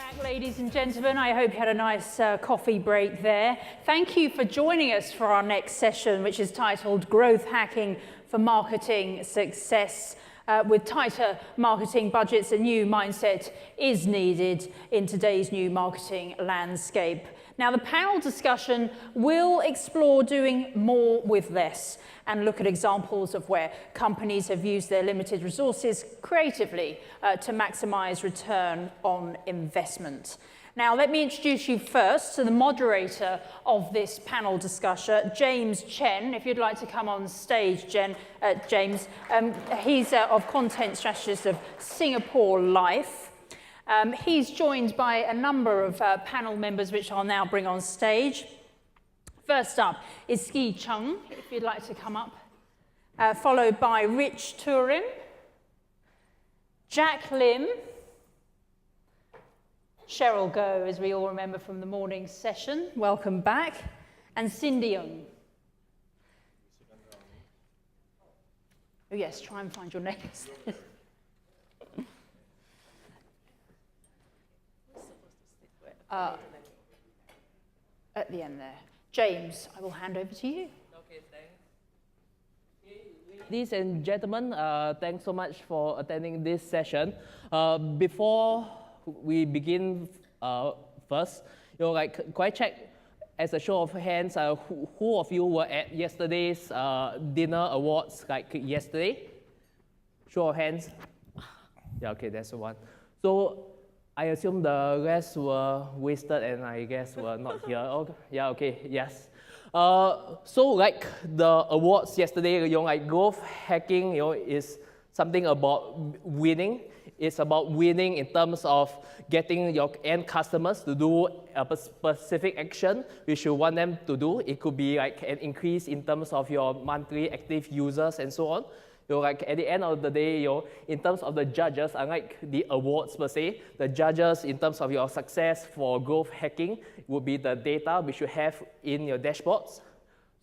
back, ladies and gentlemen. I hope you had a nice coffee break there. Thank you for joining us for our next session, which is titled Growth Hacking for Marketing Success. With tighter marketing budgets, a new mindset is needed in today's new marketing landscape. Now, the panel discussion will explore doing more with less and look at examples of where companies have used their limited resources creatively to maximize return on investment. Now, let me introduce you first to the moderator of this panel discussion, James Chen. If you'd like to come on stage, James. He's of content strategist of Singapore Life. He's joined by a number of panel members, which I'll now bring on stage. First up is Ski Chung, if you'd like to come up, followed by Rich Turin, Jack Lim, Cheryl Goh, as we all remember from the morning session, welcome back, and Cindy Young. Oh yes, try and find your next. At the end there. James, I will hand over to you. Okay, thanks. Ladies and gentlemen, thanks so much for attending this session. Before we begin first, could I check as a show of hands, who of you were at yesterday's dinner awards, yesterday? Show of hands. Yeah, okay, that's the one. So I assume the rest were wasted and I guess were not here. Okay. Yeah, okay, yes. So the awards yesterday, growth hacking, is something about winning. It's about winning in terms of getting your end customers to do a specific action which you want them to do. It could be an increase in terms of your monthly active users and so on. At the end of the day, in terms of the judges, unlike the awards per se, the judges in terms of your success for growth hacking would be the data which you have in your dashboards.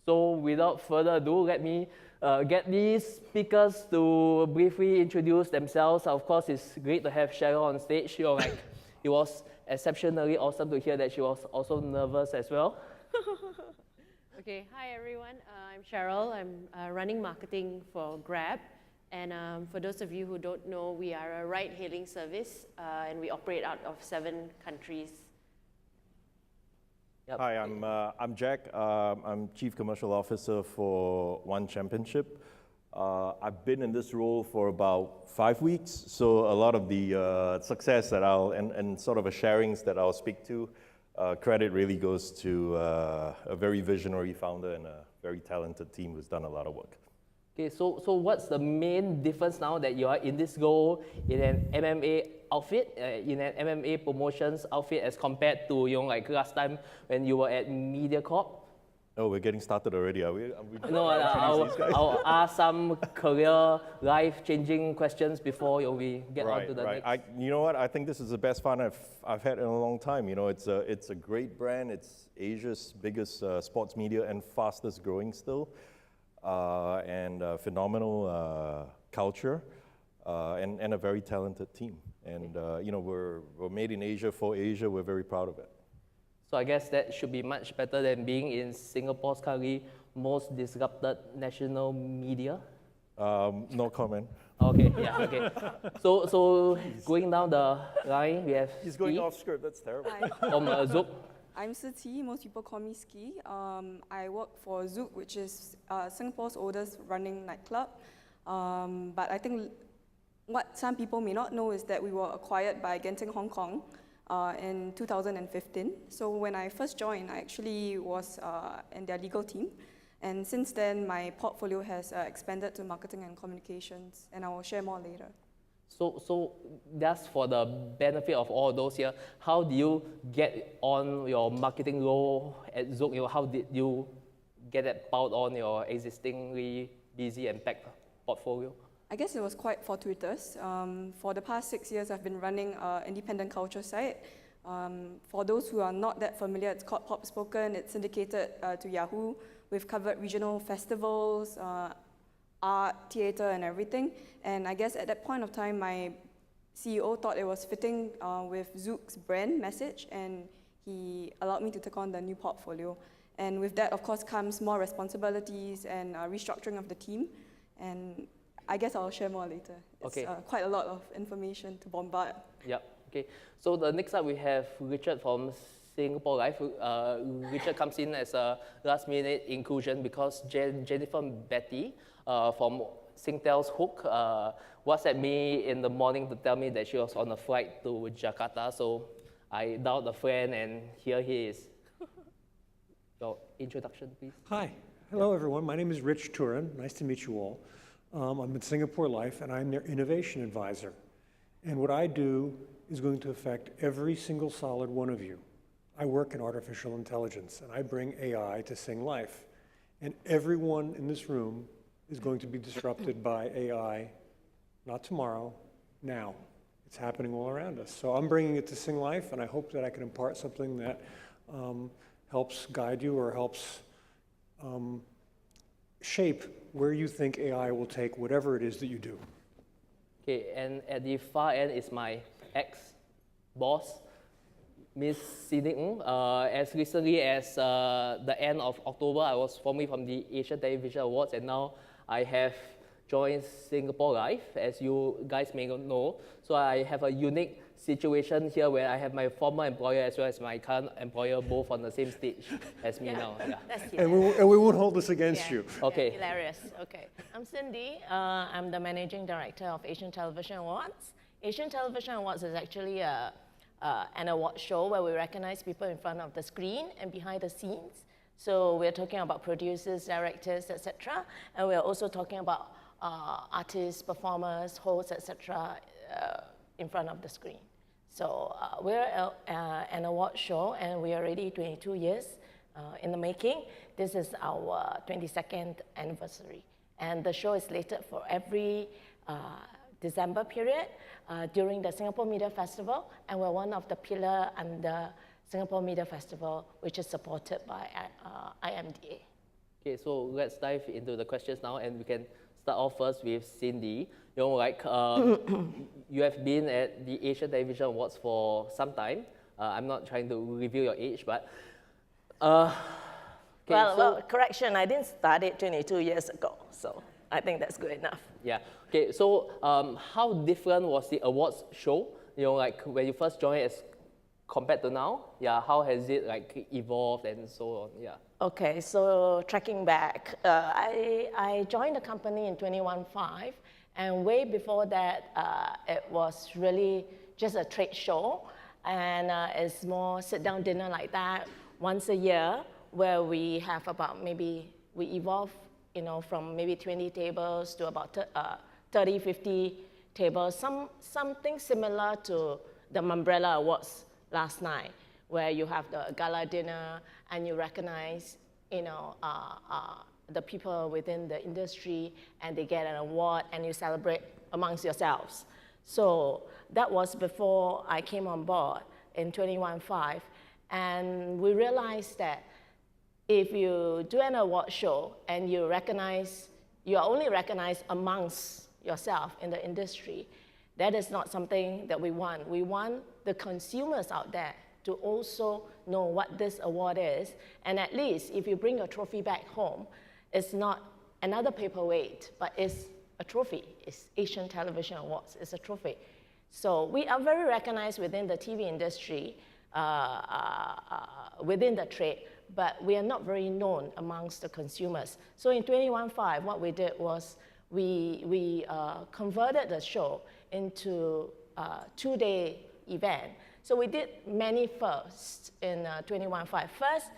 So without further ado, let me get these speakers to briefly introduce themselves. Of course, it's great to have Cheryl on stage. It was exceptionally awesome to hear that she was also nervous as well. Okay, hi everyone. I'm Cheryl. I'm running marketing for Grab. And for those of you who don't know, we are a ride-hailing service and we operate out of 7 countries. Yep. Hi, I'm Jack. I'm Chief Commercial Officer for One Championship. I've been in this role for about 5 weeks, so a lot of the success that and sort of a sharings that I'll speak to, credit really goes to a very visionary founder and a very talented team who's done a lot of work. Okay, so what's the main difference now that you are in this role in an MMA outfit, in an MMA promotions outfit as compared to last time when you were at MediaCorp? Oh, we're getting started already, are we? No, I'll ask some career, life-changing questions before we get on to the next. You know what? I think this is the best fun I've had in a long time. It's a great brand. It's Asia's biggest sports media and fastest growing still, and phenomenal culture, and a very talented team. And we're made in Asia for Asia. We're very proud of it. So I guess that should be much better than being in Singapore's currently most disrupted national media. No comment. Okay, yeah, okay. So going down the line, we have He's going off script, that's terrible. From Zouk. I'm Siti, most people call me Ski. I work for Zouk, which is Singapore's oldest running nightclub. But I think what some people may not know is that we were acquired by Genting Hong Kong in 2015. So when I first joined, I actually was in their legal team. And since then, my portfolio has expanded to marketing and communications, and I will share more later. So just for the benefit of all those here, how do you get on your marketing role at Zouk? How did you get that piled on your existingly busy and packed portfolio? I guess it was quite fortuitous. For the past 6 years, I've been running an independent culture site. For those who are not that familiar, it's called PopSpoken. It's syndicated to Yahoo. We've covered regional festivals, art, theatre, and everything. And I guess at that point of time, my CEO thought it was fitting with Zook's brand message, and he allowed me to take on the new portfolio. And with that, of course, comes more responsibilities and restructuring of the team. And I guess I'll share more later. It's Okay. quite a lot of information to bombard. Yep. Okay. So the next up we have Richard from Singapore Life. Richard comes in as a last-minute inclusion because Jennifer Betty from Singtel's Hook WhatsApped me in the morning to tell me that she was on a flight to Jakarta. So I dialed a friend, and here he is. Your introduction, please. Hi. Hello, everyone. My name is Rich Turin. Nice to meet you all. I'm at Singapore Life, and I'm their innovation advisor. And what I do is going to affect every single solid one of you. I work in artificial intelligence, and I bring AI to Sing Life. And everyone in this room is going to be disrupted by AI, not tomorrow, now. It's happening all around us. So I'm bringing it to Sing Life, and I hope that I can impart something that helps guide you or helps shape where you think AI will take whatever it is that you do. Okay, and at the far end is my ex-boss, Miss Cindy Ng. As recently as the end of October, I was formerly from the Asian Television Awards, and now I have joined Singapore Life, as you guys may not know. So I have a unique situation here where I have my former employer as well as my current employer both on the same stage as me now. Yeah. That's And we won't hold this against Yeah. you. Okay. Yeah, hilarious. Okay. I'm Cindy. I'm the managing director of Asian Television Awards. Asian Television Awards is actually an award show where we recognize people in front of the screen and behind the scenes. So we're talking about producers, directors, etc. And we're also talking about artists, performers, hosts, etc. In front of the screen. So we're an award show, and we are already 22 years in the making. This is our 22nd anniversary. And the show is slated for every December period during the Singapore Media Festival, and we're one of the pillar under Singapore Media Festival, which is supported by IMDA. Okay, so let's dive into the questions now, and we can start off first with Cindy. You know, like you have been at the Asian Television Awards for some time. I'm not trying to reveal your age, but okay, Well, correction, I didn't start it 22 years ago, so I think that's good enough. yeah. Okay, so how different was the awards show? You know, like when you first joined as compared to now? Yeah, how has it like evolved and so on? Yeah. Okay, so tracking back, I joined the company in 2015, and way before that, it was really just a trade show, and it's more sit-down dinner like that once a year, where we have about we evolve, you know, from maybe 20 tables to about 30, 50 tables, something similar to the Umbrella Awards last night, where you have the gala dinner and you recognize, you know, the people within the industry, and they get an award, and you celebrate amongst yourselves. So that was before I came on board in 2015, and we realized that if you do an award show and you are only recognized amongst yourself in the industry, that is not something that we want. We want the consumers out there to also know what this award is, and at least if you bring your trophy back home, it's not another paperweight, but it's a trophy. It's Asian Television Awards, it's a trophy. So we are very recognized within the TV industry, within the trade, but we are not very known amongst the consumers. So in 2015, what we did was we converted the show into a 2-day event. So we did many firsts in 2015. First,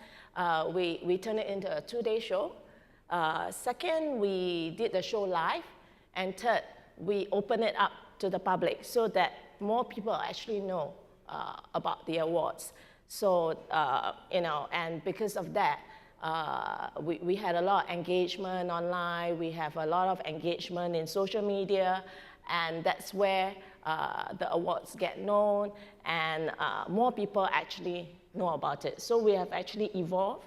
we turned it into a 2-day show. Second, we did the show live. And third, we opened it up to the public so that more people actually know about the awards. So, you know, and because of that, we had a lot of engagement online. We have a lot of engagement in social media, and that's where the awards get known, and more people actually know about it. So we have actually evolved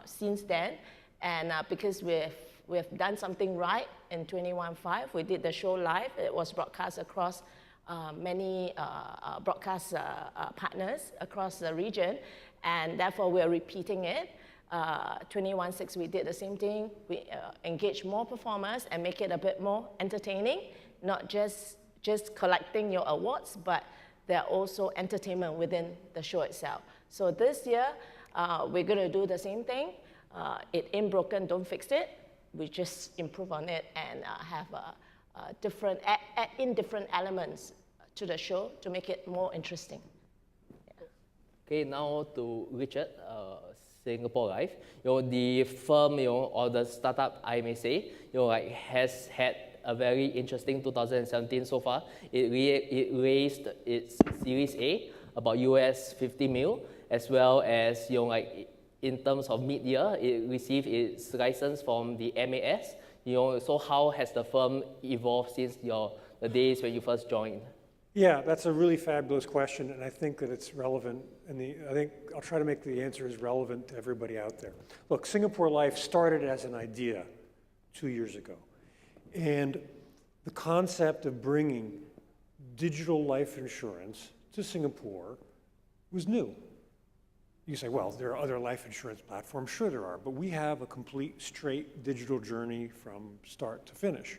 since then, and because we've done something right in 2015, we did the show live. It was broadcast across many broadcast partners across the region, and therefore we're repeating it. 21/6, we did the same thing. We engage more performers and make it a bit more entertaining, not just collecting your awards, but there are also entertainment within the show itself. So this year, we're going to do the same thing. It ain't broken, don't fix it. We just improve on it and have add in different elements to the show to make it more interesting. Okay, now to Richard, Singapore Life. The firm, or the startup, I may say, has had a very interesting 2017 so far. It raised its Series A, about US 50 mil, as well as, in terms of mid-year, it received its license from the MAS. So how has the firm evolved since the days when you first joined? Yeah, that's a really fabulous question, and I think that it's relevant, and I think I'll try to make the answer as relevant to everybody out there. Look, Singapore Life started as an idea 2 years ago, and the concept of bringing digital life insurance to Singapore was new. You say, well, there are other life insurance platforms. Sure there are, but we have a complete straight digital journey from start to finish.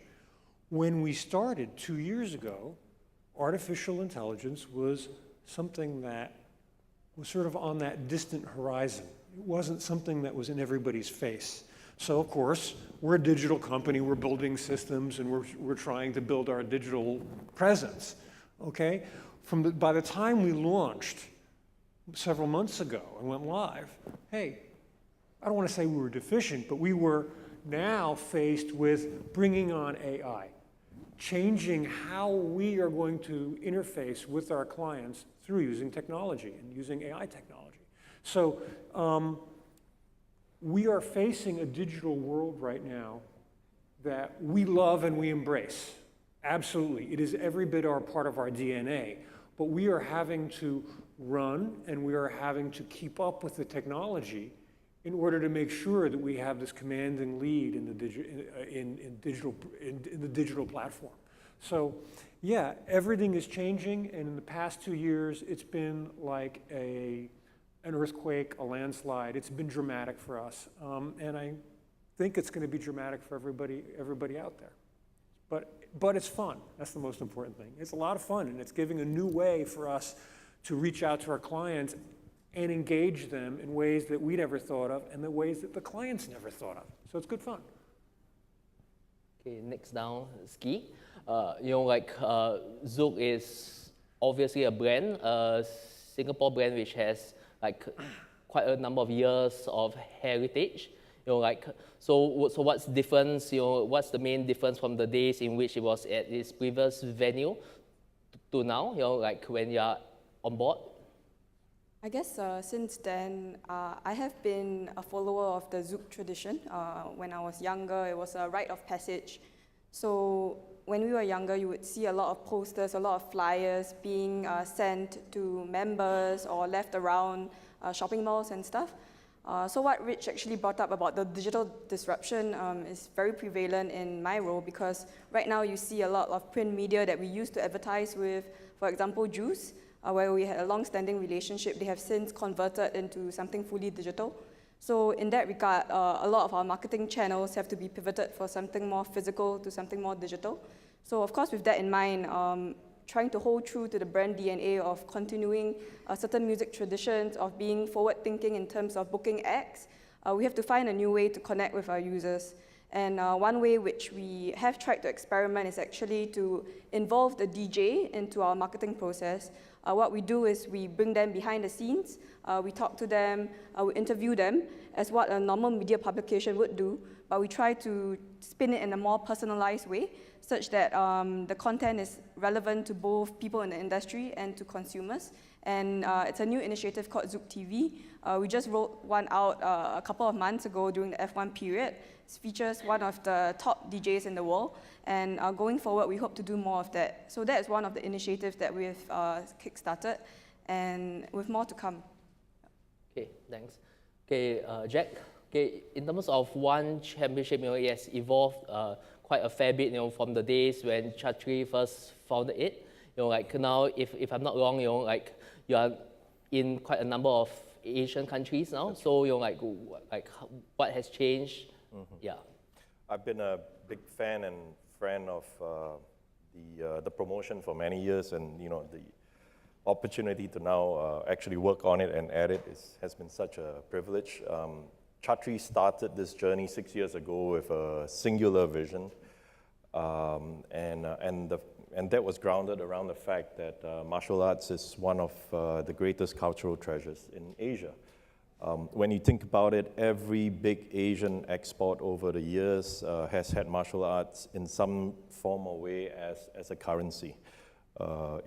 When we started 2 years ago, artificial intelligence was something that was sort of on that distant horizon. It wasn't something that was in everybody's face. So of course, we're a digital company, we're building systems, and we're trying to build our digital presence, okay? By the time we launched several months ago and went live, hey, I don't want to say we were deficient, but we were now faced with bringing on AI, changing how we are going to interface with our clients through using technology and using AI technology. So we are facing a digital world right now that we love and we embrace. Absolutely, it is every bit part of our DNA, but we are having to run and we are having to keep up with the technology in order to make sure that we have this commanding lead in the digital platform. So yeah, everything is changing, and in the past 2 years, it's been like an earthquake, a landslide. It's been dramatic for us, and I think it's going to be dramatic for everybody out there. But it's fun. That's the most important thing. It's a lot of fun, and it's giving a new way for us to reach out to our clients and engage them in ways that we never thought of and the ways that the clients never thought of. So it's good fun. Okay, next down, Ski. Zouk is obviously a brand, a Singapore brand which has quite a number of years of heritage. So what's difference? What's the main difference from the days in which it was at its previous venue to now? When you're on board. I guess since then, I have been a follower of the Zouk tradition. When I was younger, it was a rite of passage. So when we were younger, you would see a lot of posters, a lot of flyers being sent to members or left around shopping malls and stuff. So what Rich actually brought up about the digital disruption is very prevalent in my role, because right now you see a lot of print media that we used to advertise with, for example, Juice, where we had a long-standing relationship. They have since converted into something fully digital. So in that regard, a lot of our marketing channels have to be pivoted for something more physical to something more digital. So of course, with that in mind, trying to hold true to the brand DNA of continuing certain music traditions, of being forward-thinking in terms of booking acts, we have to find a new way to connect with our users. And one way which we have tried to experiment is actually to involve the DJ into our marketing process. What we do is we bring them behind the scenes, we talk to them, we interview them as what a normal media publication would do, but we try to spin it in a more personalized way, such that the content is relevant to both people in the industry and to consumers. And it's a new initiative called Zouk TV. We just rolled one out a couple of months ago during the F1 period. It features one of the top DJs in the world, and going forward, we hope to do more of that. So that is one of the initiatives that we've kickstarted, and with more to come. Okay, thanks. Okay, Jack. Okay, in terms of One Championship, it has evolved quite a fair bit, from the days when Chatri first founded it. Like now, if I'm not wrong, like you are in quite a number of Asian countries now. So like what has changed? Yeah. I've been a big fan and friend of the promotion for many years, and the opportunity to now actually work on it and add it has been such a privilege. Chatri started this journey 6 years ago with a singular vision, and that was grounded around the fact that martial arts is one of the greatest cultural treasures in Asia. When you think about it, every big Asian export over the years has had martial arts in some form or way as a currency.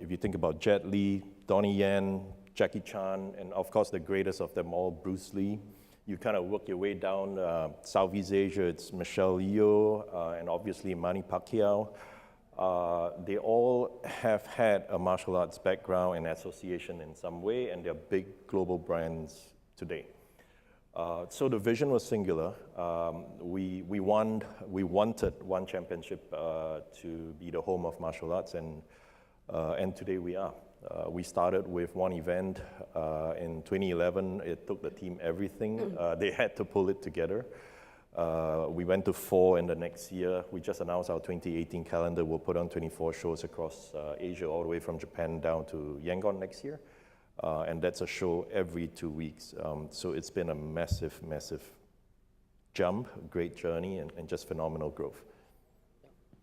If you think about Jet Li, Donnie Yen, Jackie Chan, and of course the greatest of them all, Bruce Lee, you kind of work your way down Southeast Asia, it's Michelle Yeoh, and obviously Manny Pacquiao. They all have had a martial arts background and association in some way, and they're big global brands today. So the vision was singular. We wanted One Championship to be the home of martial arts, and today we are. We started with one event in 2011. It took the team everything. They had to pull it together. We went to 4 in the next year. We just announced our 2018 calendar. We'll put on 24 shows across Asia, all the way from Japan down to Yangon next year. And that's a show every 2 weeks. So it's been a massive, massive jump, great journey, and just phenomenal growth.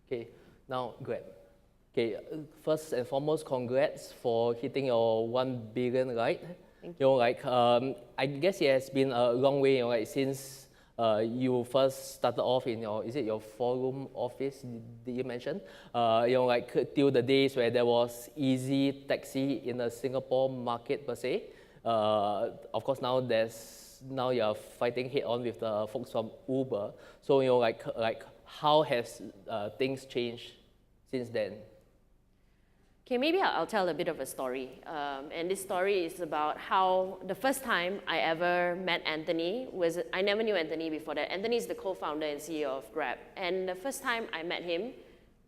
Okay, now Grab. Okay, first and foremost, congrats for hitting your 1 billion, right? Thank you. Like I guess it has been a long way, like since you first started off in your 4-room office, did you mention? Like till the days where there was easy taxi in the Singapore market per se. Of course now you're fighting head on with the folks from Uber. So like how has things changed since then? Okay, maybe I'll tell a bit of a story. And this story is about how the first time I ever met Anthony I never knew Anthony before that. Anthony is the co-founder and CEO of Grab. And the first time I met him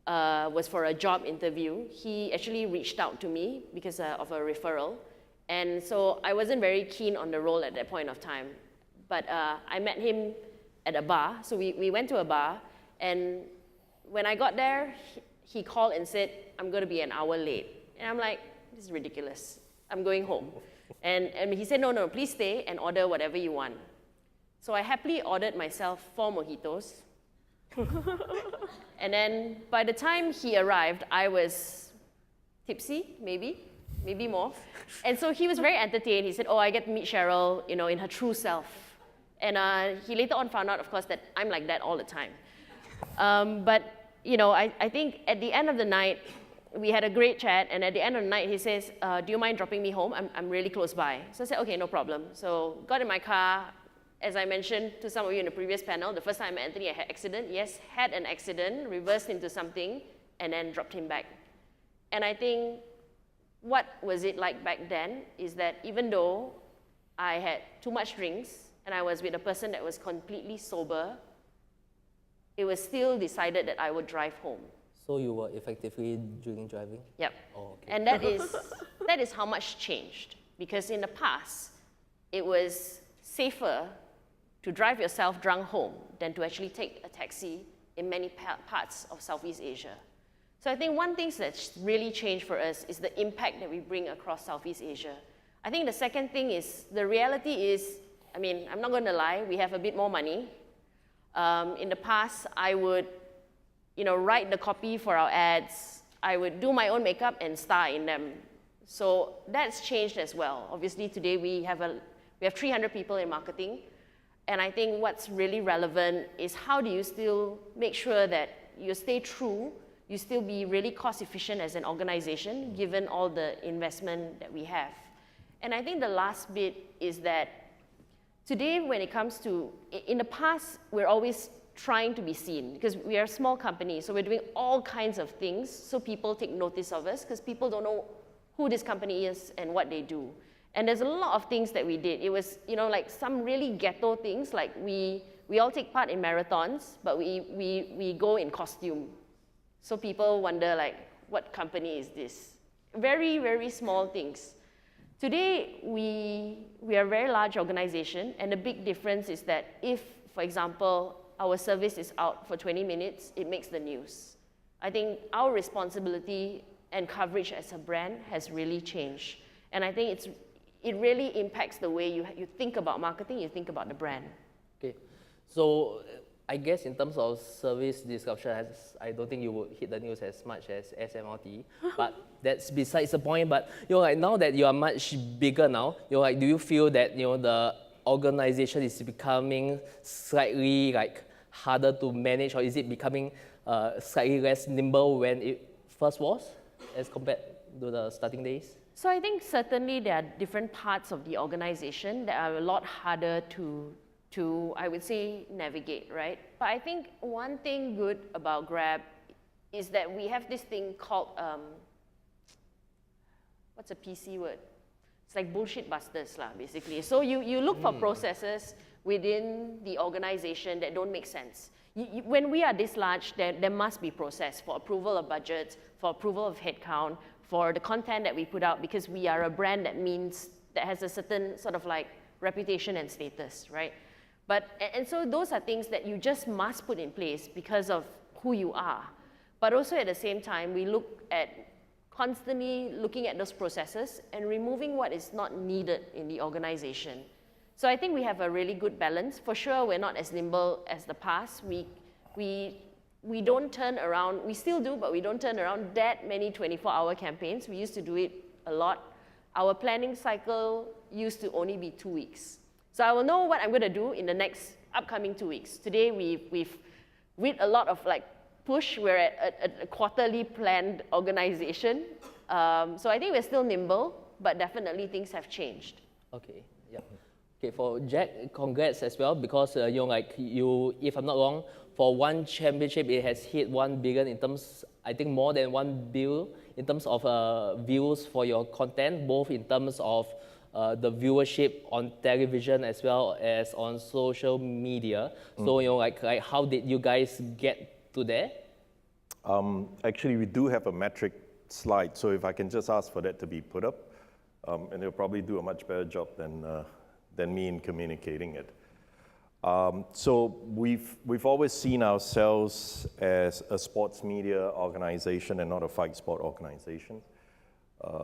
was for a job interview. He actually reached out to me because of a referral. And so I wasn't very keen on the role at that point of time. But I met him at a bar. So we went to a bar. And when I got there, he called and said, I'm going to be an hour late. And I'm like, this is ridiculous. I'm going home. And he said, no, please stay and order whatever you want. So I happily ordered myself 4 mojitos. And then by the time he arrived, I was tipsy, maybe more. And so he was very entertained. He said, I get to meet Cheryl, in her true self. And he later on found out, of course, that I'm like that all the time. But I think at the end of the night, we had a great chat, and at the end of the night, he says, do you mind dropping me home? I'm really close by. So I said, okay, no problem. So got in my car. As I mentioned to some of you in the previous panel, the first time I met Anthony, I had an accident. Yes, had an accident, reversed into something, and then dropped him back. And I think what was it like back then is that even though I had too much drinks, and I was with a person that was completely sober, it was still decided that I would drive home. So you were effectively driving? Yep. Oh, okay. And that is how much changed. Because in the past, it was safer to drive yourself drunk home than to actually take a taxi in many parts of Southeast Asia. So I think one thing that's really changed for us is the impact that we bring across Southeast Asia. I think the second thing is, the reality is, I'm not going to lie, we have a bit more money. In the past, I would, write the copy for our ads. I would do my own makeup and star in them. So that's changed as well. Obviously, today we have 300 people in marketing. And I think what's really relevant is how do you still make sure that you stay true, you still be really cost efficient as an organization, given all the investment that we have. And I think the last bit is that today, when it comes to, in the past, we're always trying to be seen because we are a small company, so we're doing all kinds of things so people take notice of us because people don't know who this company is and what they do. And there's a lot of things that we did. It was, like some really ghetto things, like we all take part in marathons, but we go in costume. So people wonder, like, what company is this? very, very small things. Today, we are a very large organization, and the big difference is that if, for example, our service is out for 20 minutes, it makes the news. I think our responsibility and coverage as a brand has really changed. And I think it really impacts the way you think about marketing, you think about the brand. Okay, so I guess in terms of service disruption, I don't think you would hit the news as much as SMRT, but that's besides the point. But like now that you are much bigger now, like, do you feel that the organization is becoming slightly like harder to manage, or is it becoming slightly less nimble when it first was, as compared to the starting days? So I think certainly there are different parts of the organization that are a lot harder to I would say, navigate, right? But I think one thing good about Grab is that we have this thing called, what's a PC word? It's like bullshit busters, basically. So you look for processes within the organization that don't make sense. When we are this large, there must be process for approval of budgets, for approval of headcount, for the content that we put out, because we are a brand that has a certain sort of like reputation and status, right? And so those are things that you just must put in place because of who you are. But also at the same time, we look at constantly looking at those processes and removing what is not needed in the organization. So I think we have a really good balance. For sure, we're not as nimble as the past. We don't turn around, we still do, but we don't turn around that many 24-hour campaigns. We used to do it a lot. Our planning cycle used to only be 2 weeks. So I will know what I'm going to do in the next upcoming 2 weeks. Today, with a lot of like push, we're at a quarterly planned organization. So I think we're still nimble, but definitely things have changed. Okay, yeah. Okay, for Jack, congrats as well, because if I'm not wrong, for one championship, it has hit 1 billion in terms, I think more than 1 billion in terms of views for your content, both in terms of the viewership on television as well as on social media. So, how did you guys get to there? Actually, we do have a metric slide, so if I can just ask for that to be put up, and they'll probably do a much better job than me in communicating it. So we've always seen ourselves as a sports media organization and not a fight sport organization.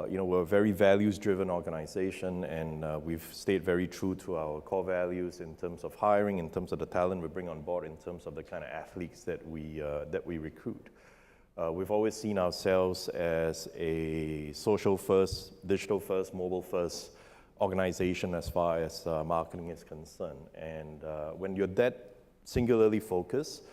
We're a very values-driven organization, and we've stayed very true to our core values in terms of hiring, in terms of the talent we bring on board, in terms of the kind of athletes that we recruit. We've always seen ourselves as a social-first, digital-first, mobile-first organization as far as marketing is concerned. And when you're that singularly focused,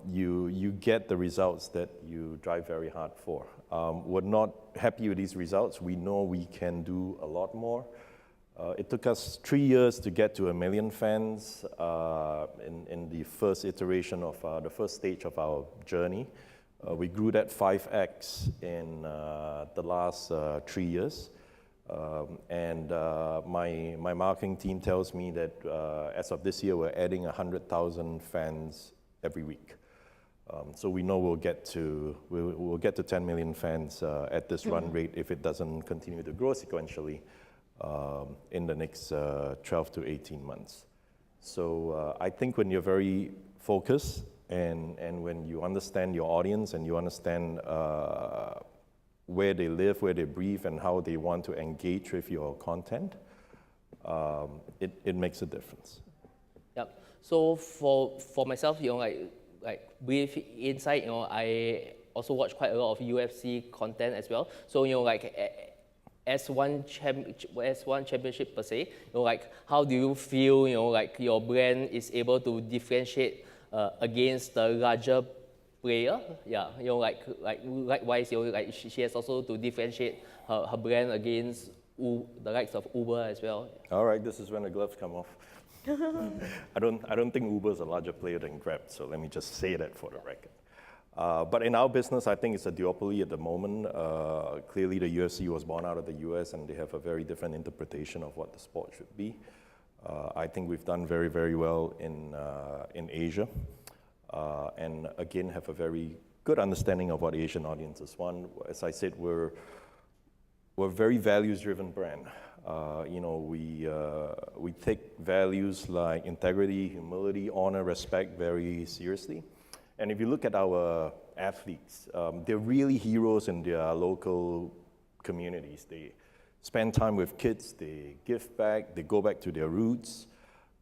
you get the results that you drive very hard for. We're not happy with these results. We know we can do a lot more. It took us 3 years to get to 1 million fans in the first iteration of the first stage of our journey. We grew that 5x in the last 3 years. My marketing team tells me that as of this year, we're adding 100,000 fans every week. So we know we'll get to 10 million fans at this run rate if it doesn't continue to grow sequentially in the next 12 to 18 months. So I think when you're very focused and when you understand your audience and you understand where they live, where they breathe, and how they want to engage with your content, it makes a difference. Yep. So for myself, like with Insight, I also watch quite a lot of UFC content as well. So as one championship per se, how do you feel like your brand is able to differentiate against the larger player? Yeah, likewise, she has also to differentiate her brand against the likes of Uber as well. All right, this is when the gloves come off. I don't think Uber is a larger player than Grab, so let me just say that for the record. But in our business, I think it's a duopoly at the moment. Clearly, the UFC was born out of the US, and they have a very different interpretation of what the sport should be. I think we've done very, very well in Asia, and again have a very good understanding of what Asian audiences want. As I said, we're a very values-driven brand. We take values like integrity, humility, honor, respect very seriously. And if you look at our athletes, they're really heroes in their local communities. They spend time with kids, they give back, they go back to their roots,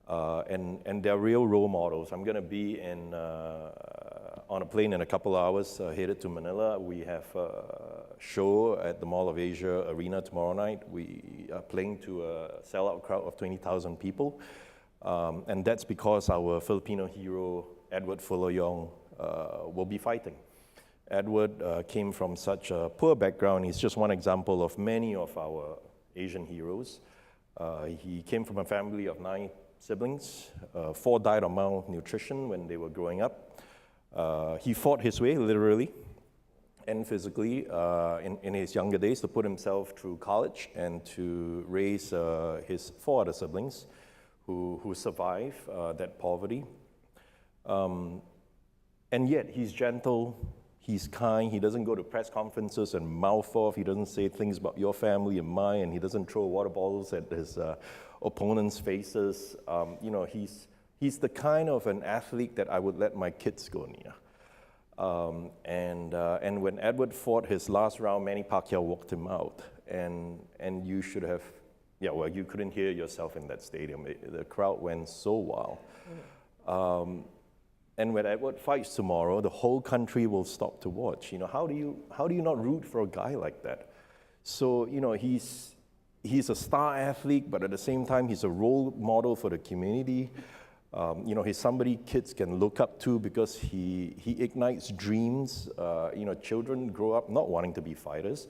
and they're real role models. I'm going to be on a plane in a couple of hours, headed to Manila. We have a show at the Mall of Asia Arena tomorrow night. We are playing to a sellout crowd of 20,000 people, and that's because our Filipino hero, Edward Fuller-Yong, will be fighting. Edward came from such a poor background. He's just one example of many of our Asian heroes. He came from a family of 9 siblings. 4 died of malnutrition when they were growing up. He fought his way, literally and physically, in his younger days to put himself through college and to raise his 4 other siblings who survived that poverty. And yet, he's gentle, he's kind, he doesn't go to press conferences and mouth off, he doesn't say things about your family and mine, and he doesn't throw water bottles at his opponents' faces. He's the kind of an athlete that I would let my kids go near. And when Edward fought his last round, Manny Pacquiao walked him out, and you should have, you couldn't hear yourself in that stadium. The crowd went so wild. And when Edward fights tomorrow, the whole country will stop to watch. How do you not root for a guy like that? So, he's a star athlete, but at the same time, he's a role model for the community. He's somebody kids can look up to because he ignites dreams. Children grow up not wanting to be fighters,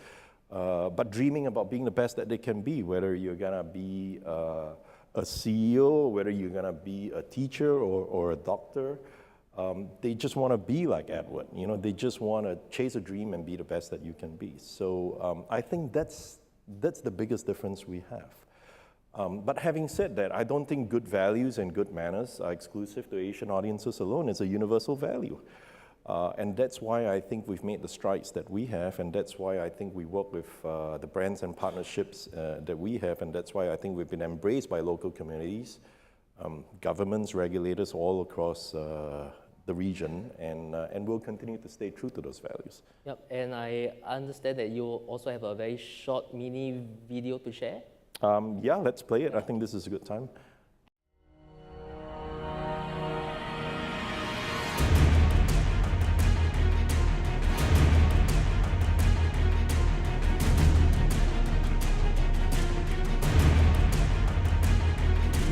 but dreaming about being the best that they can be, whether you're gonna be a CEO, whether you're gonna be a teacher or a doctor. They just want to be like Edward. They just want to chase a dream and be the best that you can be. So I think that's the biggest difference we have. But having said that, I don't think good values and good manners are exclusive to Asian audiences alone. It's a universal value. And that's why I think we've made the strides that we have, and that's why I think we work with the brands and partnerships that we have, and that's why I think we've been embraced by local communities, governments, regulators all across the region, and we'll continue to stay true to those values. Yep, and I understand that you also have a very short mini video to share. Yeah, let's play it. I think this is a good time.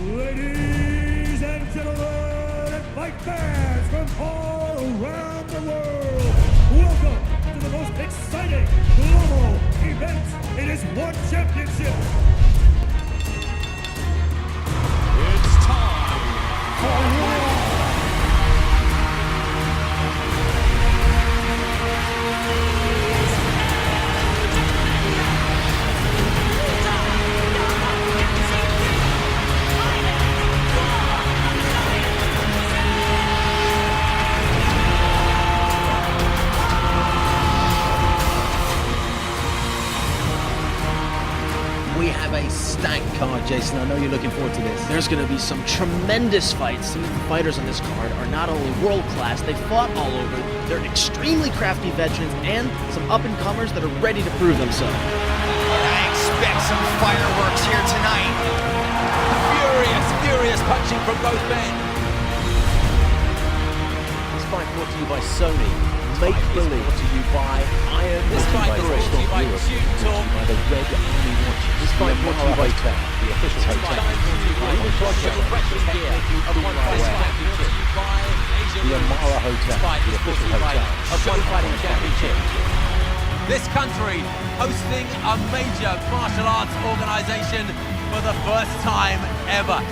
Ladies and gentlemen, and fight fans from all around the world, welcome to the most exciting global event. It is One Championship. It's time for war. We have a stacked card, Jason. I know you're looking forward to this. There's going to be some tremendous fights. Some of the fighters on this card are not only world-class, they fought all over. They're extremely crafty veterans and some up-and-comers that are ready to prove themselves. I expect some fireworks here tonight. Furious punching from both men. This fight brought to you by Sony. Make Believe brought to you by Iron. This fight brought to you by Shoot Talk. By the Red Army Watches. This fight brought to you by Hotel, the official hotel. The Amara Hotel, the official hotel of One Fighting Championship. This country hosting a major martial arts organization for the first time ever.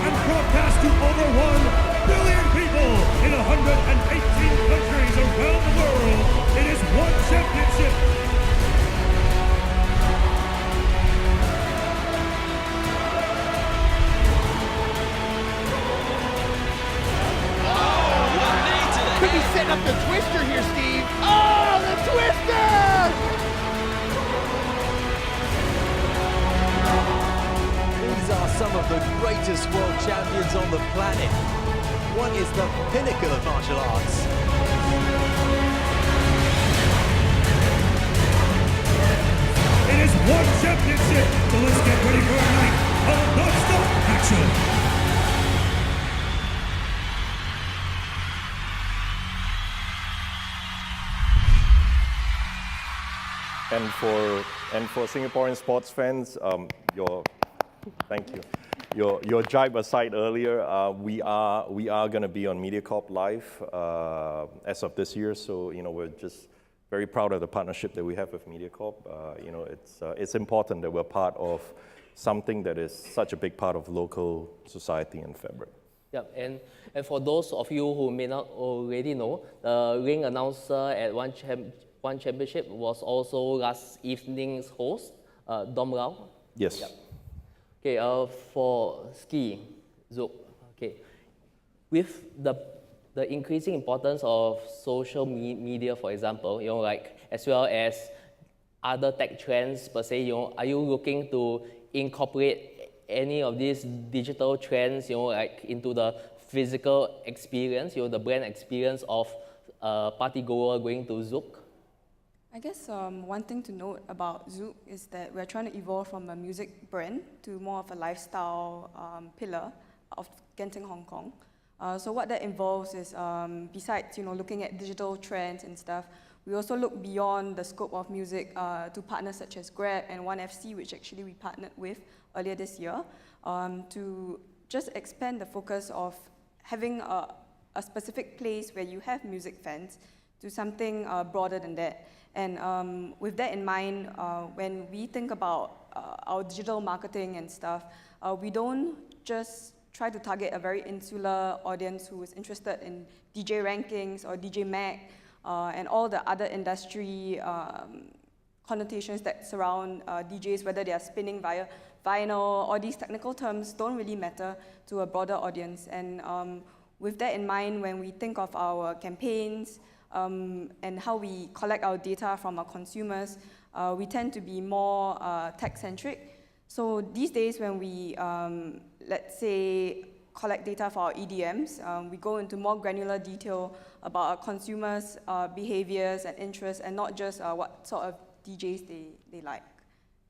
And broadcast to over 1 billion people in 118 countries around the world. It is One Championship. up the twister here, Steve. Oh, the twister! These are some of the greatest world champions on the planet. One is the pinnacle of martial arts. It is one championship, so let's get ready for a night of non-stop action. And for Singaporean sports fans, thank you. Your jibe aside earlier, we are going to be on MediaCorp Live as of this year. So we're just very proud of the partnership that we have with MediaCorp. It's important that we're part of something that is such a big part of local society and fabric. Yeah, and for those of you who may not already know, the ring announcer at One Championship was also last evening's host, Dom Rao. Yes. Yeah. Okay, for ski, Zouk, okay, with the increasing importance of social media, for example, as well as other tech trends per se, are you looking to incorporate any of these digital trends, into the physical experience, the brand experience of a partygoer going to Zouk? I guess one thing to note about Zouk is that we're trying to evolve from a music brand to more of a lifestyle pillar of Genting Hong Kong. So what that involves is, besides looking at digital trends and stuff, we also look beyond the scope of music to partners such as Grab and One FC, which actually we partnered with earlier this year, to just expand the focus of having a specific place where you have music fans to something broader than that. And with that in mind, when we think about our digital marketing and stuff, we don't just try to target a very insular audience who is interested in DJ rankings or DJ Mag and all the other industry connotations that surround DJs, whether they are spinning via vinyl. All these technical terms don't really matter to a broader audience. And with that in mind, when we think of our campaigns, and how we collect our data from our consumers, we tend to be more tech-centric. So these days when we, let's say, collect data for our EDMs, we go into more granular detail about our consumers' behaviors and interests, and not just what sort of DJs they like.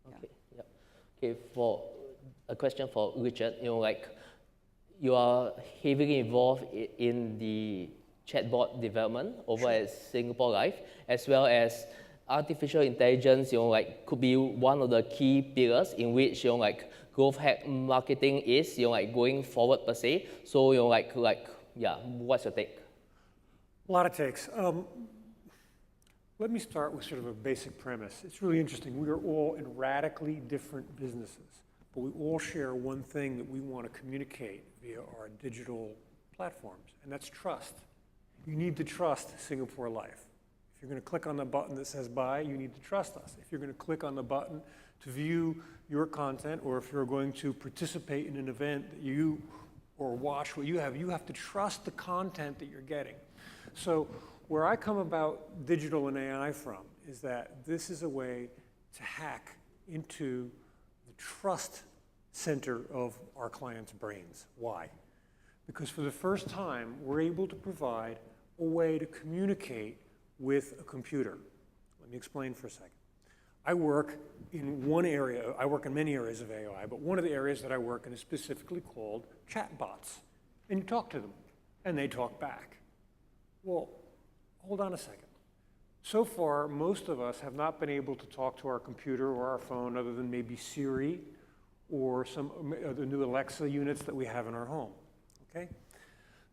Okay, yeah. Okay, for a question for Richard, you are heavily involved in the chatbot development over at Singapore Life, as well as artificial intelligence, could be one of the key pillars in which, growth hack marketing is, going forward per se. So, yeah, what's your take? A lot of takes. Let me start with sort of a basic premise. It's really interesting. We are all in radically different businesses, but we all share one thing that we want to communicate via our digital platforms, and that's trust. You need to trust Singapore Life. If you're going to click on the button that says buy, you need to trust us. If you're going to click on the button to view your content, or if you're going to participate in an event that you, or watch what you have to trust the content that you're getting. So where I come about digital and AI from is that this is a way to hack into the trust center of our clients' brains. Why? Because for the first time, we're able to provide a way to communicate with a computer. Let me explain for a second. I work in one area, I work in many areas of AI, but one of the areas that I work in is specifically called chatbots. And you talk to them, and they talk back. Well, hold on a second. So far, most of us have not been able to talk to our computer or our phone other than maybe Siri or some of the new Alexa units that we have in our home, okay?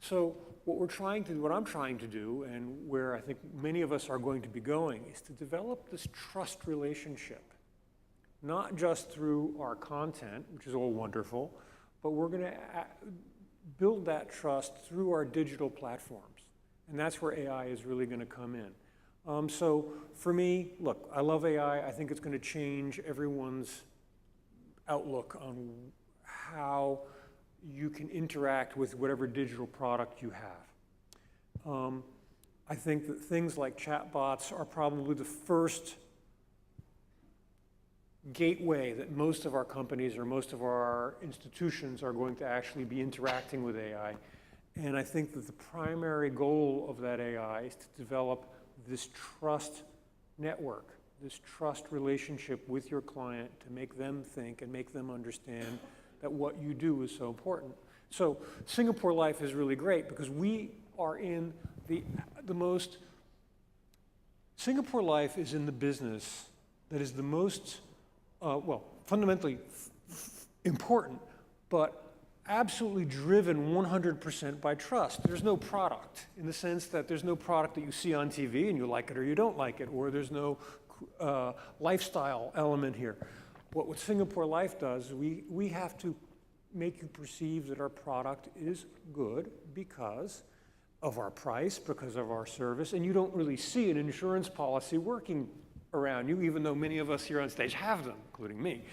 So what I'm trying to do, and where I think many of us are going to be going, is to develop this trust relationship, not just through our content, which is all wonderful, but we're going to build that trust through our digital platforms. And that's where AI is really going to come in. So for me, look, I love AI. I think it's going to change everyone's outlook on how you can interact with whatever digital product you have. I think that things like chatbots are probably the first gateway that most of our companies or most of our institutions are going to actually be interacting with AI. And I think that the primary goal of that AI is to develop this trust network, this trust relationship with your client to make them think and make them understand that what you do is so important. So Singapore Life is really great because we are in the most, Singapore Life is in the business that is the most, well, fundamentally important, but absolutely driven 100% by trust. There's no product in the sense that there's no product that you see on TV and you like it or you don't like it, or there's no lifestyle element here. What Singapore Life does, we have to make you perceive that our product is good because of our price, because of our service, and you don't really see an insurance policy working around you, even though many of us here on stage have them, including me.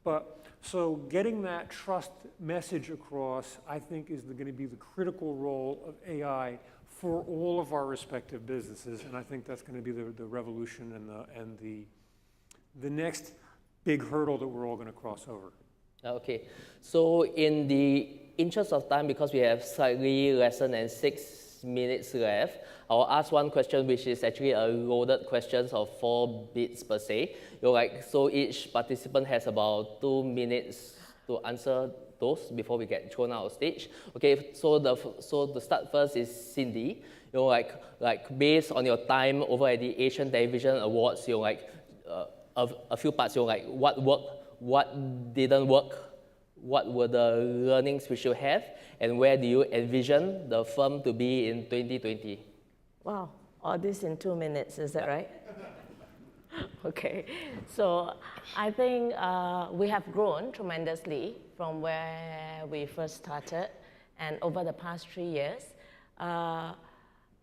But so getting that trust message across, I think, is going to be the critical role of AI for all of our respective businesses, and I think that's going to be the revolution and the next big hurdle that we're all going to cross over. Okay, so in the interest of time, because we have slightly less than 6 minutes left, I'll ask one question which is actually a loaded question of 4 bits per se. So each participant has about 2 minutes to answer those before we get thrown out of stage. Okay, so the start first is Cindy. Like based on your time over at the Asian Television Awards, a few parts, what worked, what didn't work, what were the learnings we should have, and where do you envision the firm to be in 2020? Wow, all this in 2 minutes, is that right? Okay, so I think we have grown tremendously from where we first started, and over the past 3 years.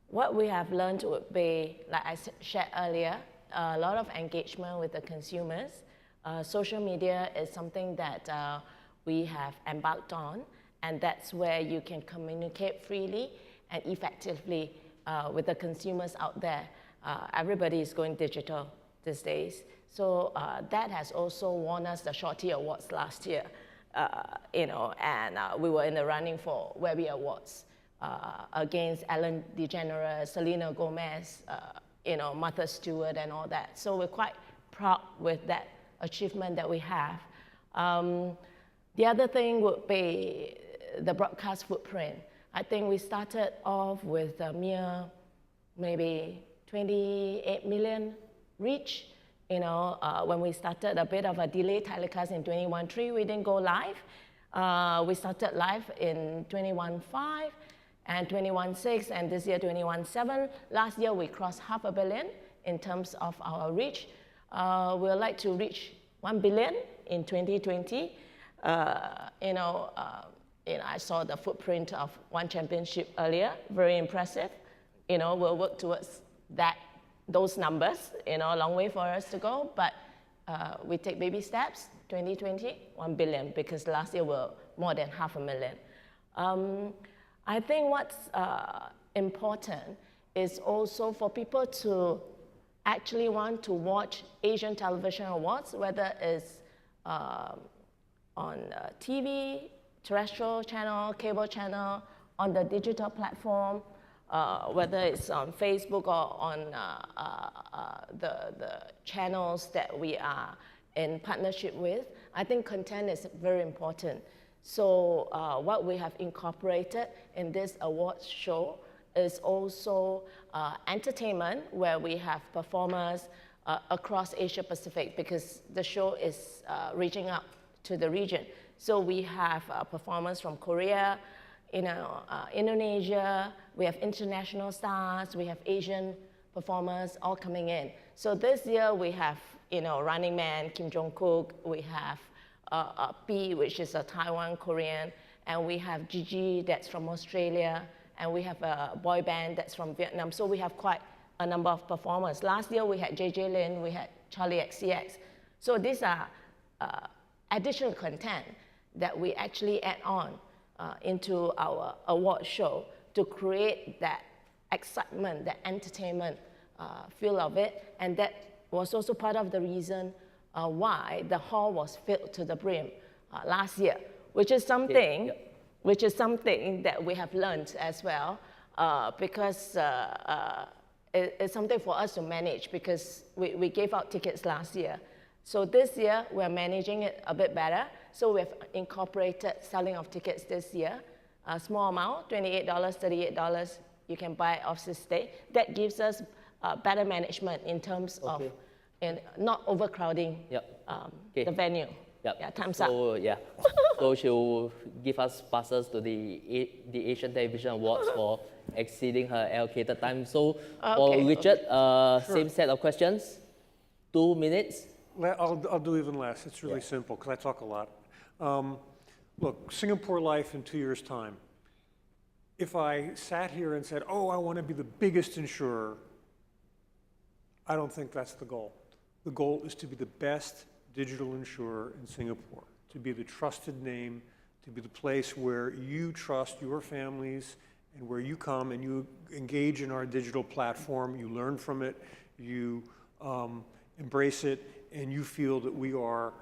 What we have learned would be, like I shared earlier, a lot of engagement with the consumers. Social media is something that we have embarked on, and that's where you can communicate freely and effectively with the consumers out there. Everybody is going digital these days. So that has also won us the Shorty Awards last year, and we were in the running for Webby Awards against Ellen DeGeneres, Selena Gomez, Martha Stewart and all that. So we're quite proud with that achievement that we have. The other thing would be the broadcast footprint. I think we started off with a mere maybe 28 million reach. When we started a bit of a delayed telecast in 21.3, we didn't go live. We started live in 21.5 and 21.6, and this year 21.7. Last year we crossed 500 million in terms of our reach. We'd like to reach 1 billion in 2020. I saw the footprint of One Championship earlier, very impressive. We'll work towards those numbers, a long way for us to go, but we take baby steps. 2020, 1 billion, because last year we were more than 500,000. I think what's important is also for people to actually want to watch Asian Television Awards, whether it's on TV, terrestrial channel, cable channel, on the digital platform, whether it's on Facebook or on the channels that we are in partnership with. I think content is very important. So what we have incorporated in this awards show is also entertainment, where we have performers across Asia Pacific, because the show is reaching out to the region. So we have performers from Korea, Indonesia, we have international stars, we have Asian performers all coming in. So this year we have, Running Man, Kim Jong-kook, we have P, which is a Taiwan Korean, and we have Gigi, that's from Australia, and we have a boy band that's from Vietnam. So we have quite a number of performers. Last year we had JJ Lin, we had Charlie XCX. So these are additional content that we actually add on into our award show to create that excitement, the entertainment feel of it. And that was also part of the reason why the hall was filled to the brim last year, which is something, that we have learned as well, because it's something for us to manage, because we gave out tickets last year. So this year, we're managing it a bit better. So we've incorporated selling of tickets this year, a small amount, $28, $38, you can buy off-seat stay. That gives us better management in terms of not overcrowding the venue. Time's up. So she'll give us passes to the Asian Television Awards for exceeding her allocated time. So for Richard, same set of questions, 2 minutes. I'll do even less. It's really simple because I talk a lot. Look, Singapore Life in 2 years' time. If I sat here and said, oh, I want to be the biggest insurer, I don't think that's the goal. The goal is to be the best digital insurer in Singapore, to be the trusted name, to be the place where you trust your families and where you come and you engage in our digital platform, you learn from it, you embrace it, and you feel that we are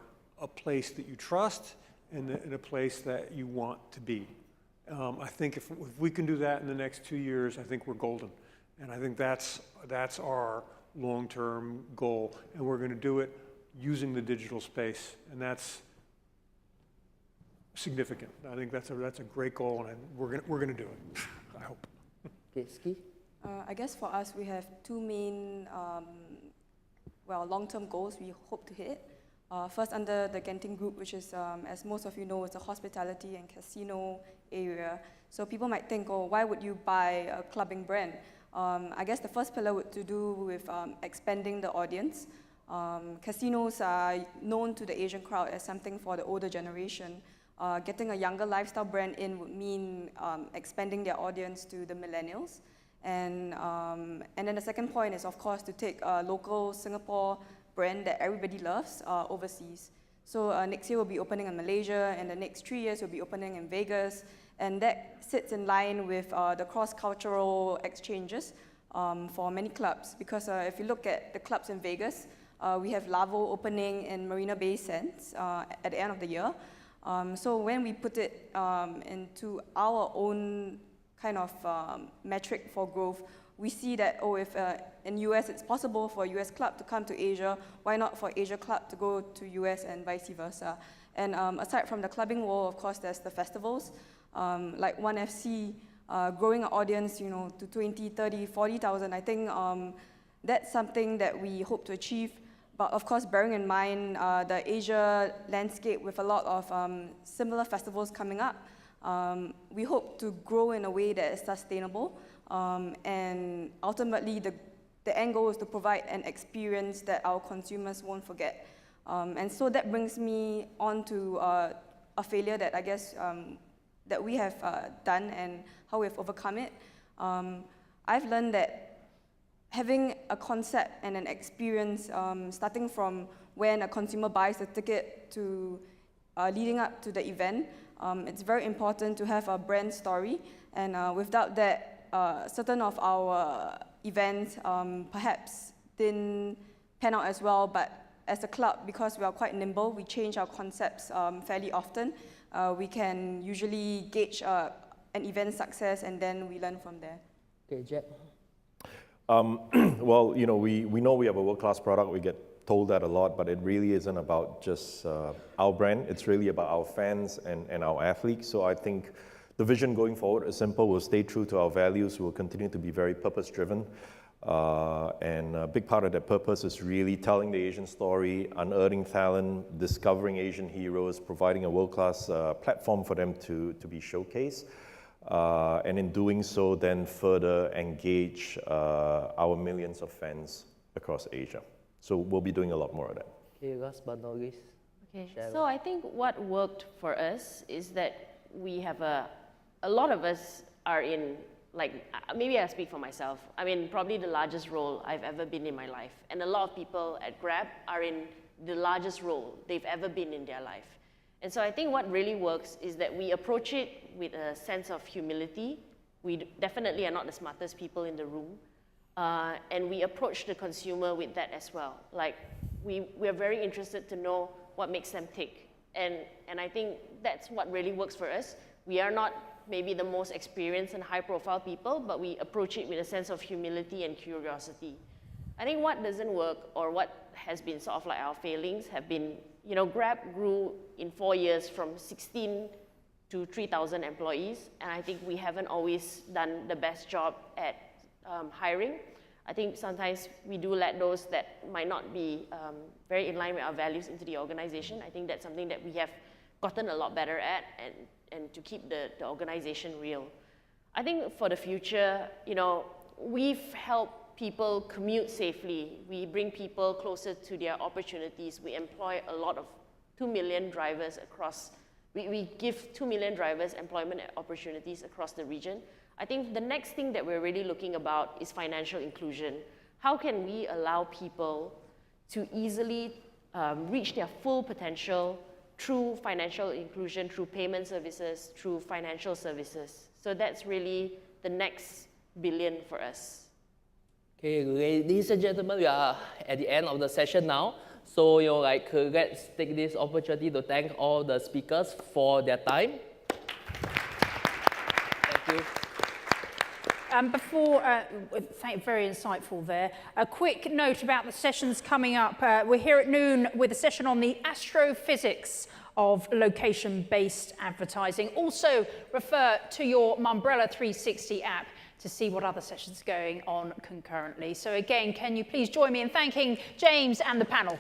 a place that you trust and a place that you want to be. I think if we can do that in the next 2 years, I think we're golden. And I think that's our long-term goal. And we're going to do it using the digital space. And that's significant. I think that's a great goal, and we're going to do it, I hope. Okay, Ski? I guess for us, we have two main long-term goals we hope to hit. First, under the Genting Group, which is, as most of you know, it's a hospitality and casino area. So people might think, oh, why would you buy a clubbing brand? I guess the first pillar would to do with expanding the audience. Casinos are known to the Asian crowd as something for the older generation. Getting a younger lifestyle brand in would mean expanding their audience to the millennials. And then the second point is, of course, to take a local Singapore brand that everybody loves overseas. So next year we'll be opening in Malaysia, and the next 3 years we'll be opening in Vegas. And that sits in line with the cross-cultural exchanges for many clubs. Because if you look at the clubs in Vegas, we have Lavo opening in Marina Bay Sands at the end of the year. So when we put it into our own kind of metric for growth, we see that, oh, if in US it's possible for a US club to come to Asia, why not for Asia club to go to US and vice versa? And aside from the clubbing world, of course, there's the festivals, like One FC, growing an audience, to 20, 30, 40,000. I think that's something that we hope to achieve. But of course, bearing in mind the Asia landscape with a lot of similar festivals coming up, we hope to grow in a way that is sustainable. And ultimately, the end goal is to provide an experience that our consumers won't forget. And so that brings me on to a failure that I guess that we have done and how we've overcome it. I've learned that having a concept and an experience, starting from when a consumer buys the ticket to leading up to the event, it's very important to have a brand story. And without that, certain of our events perhaps didn't pan out as well, but as a club, because we are quite nimble, we change our concepts fairly often. We can usually gauge an event's success, and then we learn from there. Okay, Jack. Well, we know we have a world-class product. We get told that a lot, but it really isn't about just our brand. It's really about our fans and our athletes. So I think the vision going forward is simple. We'll stay true to our values. We'll continue to be very purpose-driven. And a big part of that purpose is really telling the Asian story, unearthing talent, discovering Asian heroes, providing a world-class platform for them to be showcased. And in doing so, then further engage our millions of fans across Asia. So we'll be doing a lot more of that. Okay, last but not least. Okay, Cheryl. so I think what worked for us is that we have a lot of us are in, maybe I speak for myself. I mean, probably the largest role I've ever been in my life. And a lot of people at Grab are in the largest role they've ever been in their life. And so I think what really works is that we approach it with a sense of humility We definitely are not the smartest people in the room. And we approach the consumer with that as well. Like, we are very interested to know what makes them tick. And I think that's what really works for us. We are not maybe the most experienced and high-profile people, but we approach it with a sense of humility and curiosity. I think what doesn't work, or what has been sort of like our failings, have been, you know, Grab grew in 4 years from 16 to 3,000 employees, and I think we haven't always done the best job at hiring. I think sometimes we do let those that might not be very in line with our values into the organization. I think that's something that we have gotten a lot better at, and to keep the organization real. I think for the future, you know, we've helped people commute safely. We bring people closer to their opportunities. We employ a lot of 2 million drivers across, we give 2 million drivers employment opportunities across the region. I think the next thing that we're really looking about is financial inclusion. How can we allow people to easily reach their full potential through financial inclusion, through payment services, through financial services? So that's really the next billion for us. Okay, ladies and gentlemen, we are at the end of the session now. So, let's take this opportunity to thank all the speakers for their time. Thank you. Very insightful there. A quick note about the sessions coming up. We're here at noon with a session on the astrophysics of location-based advertising. Also, refer to your Mumbrella 360 app to see what other sessions are going on concurrently. So again, can you please join me in thanking James and the panel?